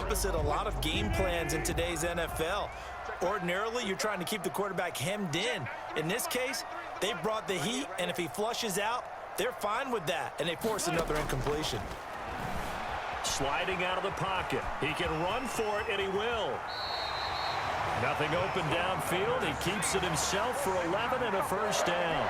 opposite a lot of game plans in today's NFL. Ordinarily, you're trying to keep the quarterback hemmed in. In this case, they brought the heat, and if he flushes out, they're fine with that, and they force another incompletion. Sliding out of the pocket. He can run for it, and he will. Nothing open downfield. He keeps it himself for 11 and a first down.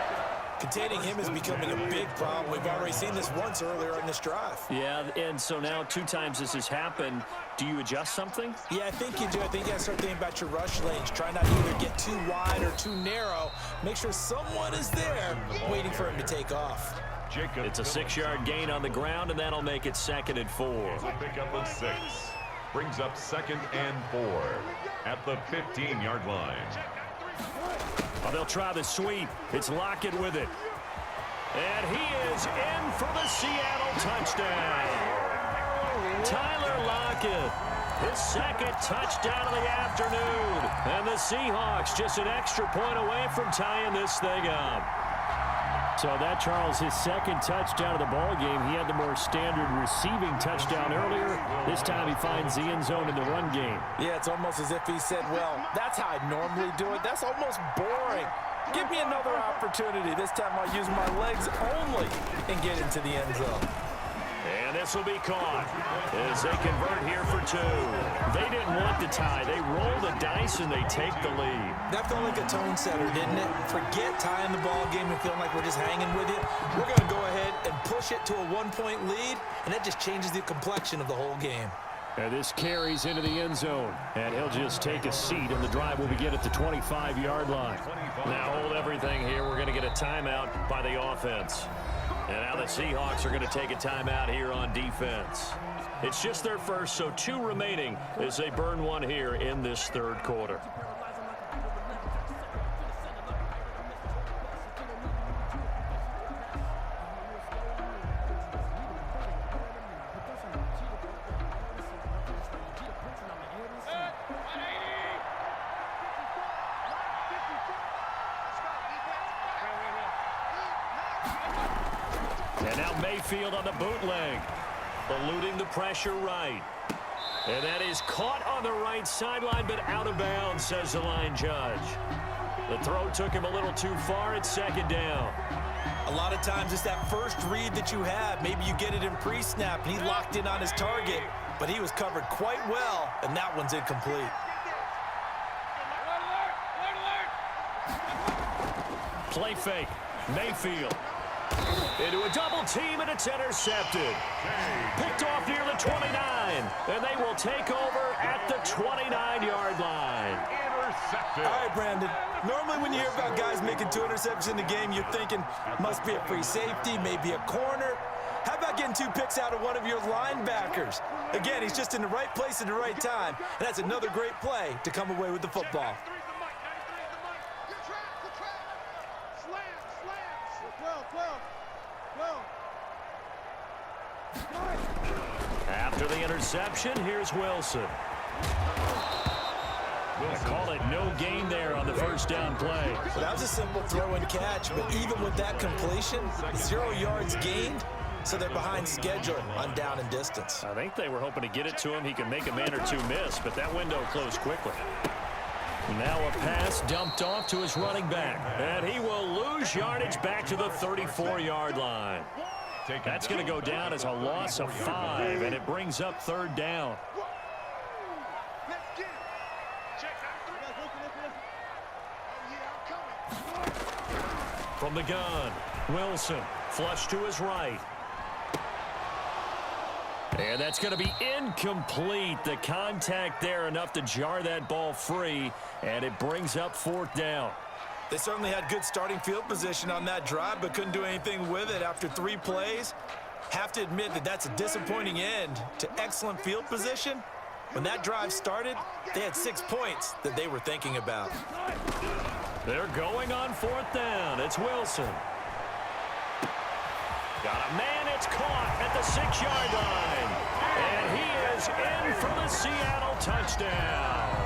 Containing him is becoming a big problem. We've already seen this once earlier in this drive. Yeah, and so now 2 times this has happened. Do you adjust something? Yeah, I think you do. I think you got to start thinking about your rush lanes. Try not to either get too wide or too narrow. Make sure someone is there waiting for him to take off. It's a 6-yard gain on the ground, and that'll make it 2nd and 4. Pick up of 6. Brings up 2nd and 4 at the 15-yard line. Oh, they'll try the sweep. It's Lockett with it. And he is in for the Seattle touchdown. Tyler Lockett, his 2nd touchdown of the afternoon. And the Seahawks just an extra point away from tying this thing up. So that, Charles, his 2nd touchdown of the ball game. He had the more standard receiving touchdown earlier. This time he finds the end zone in the run game. Yeah, it's almost as if he said, well, that's how I normally do it. That's almost boring. Give me another opportunity. This time I'll use my legs only and get into the end zone. And this will be caught as they convert here for 2. They didn't want the tie. They roll the dice and they take the lead. That felt like a tone setter, didn't it? Forget tying the ball game and feeling like we're just hanging with you. We're going to go ahead and push it to a 1-point lead, and that just changes the complexion of the whole game. And this carries into the end zone. And he'll just take a seat, and the drive will begin at the 25-yard line. Now hold everything here. We're going to get a timeout by the offense. And now the Seahawks are going to take a timeout here on defense. It's just their first, so 2 remaining as they burn one here in this 3rd quarter. And now Mayfield on the bootleg, eluding the pressure right. And that is caught on the right sideline, but out of bounds, says the line judge. The throw took him a little too far. It's 2nd down. A lot of times it's that first read that you have. Maybe you get it in pre-snap, and he locked in on his target, but he was covered quite well, and that one's incomplete. Play fake. Mayfield. Into a double team, and it's intercepted. Picked off near the 29, and they will take over at the 29-yard line. All right, Brandon. Normally when you hear about guys making 2 interceptions in the game, you're thinking, must be a free safety, maybe a corner. How about getting 2 picks out of one of your linebackers? Again, he's just in the right place at the right time, and that's another great play to come away with the football. After the interception, here's Wilson. We'll call it no gain there on the first down play. Well, that was a simple throw and catch, but even with that completion, 0 yards gained, so they're behind schedule on down and distance. I think they were hoping to get it to him. He can make a man or 2 miss, but that window closed quickly. Now a pass dumped off to his running back, and he will lose yardage back to the 34-yard line. That's going to go down as a loss of 5, and it brings up 3rd down. From the gun, Wilson, flush to his right. And that's going to be incomplete. The contact there enough to jar that ball free, and it brings up 4th down. They certainly had good starting field position on that drive, but couldn't do anything with it after 3 plays. Have to admit that that's a disappointing end to excellent field position. When that drive started, they had 6 points that they were thinking about. They're going on 4th down. It's Wilson. Got a man. It's caught at the 6-yard line. And he is in for the Seattle touchdown.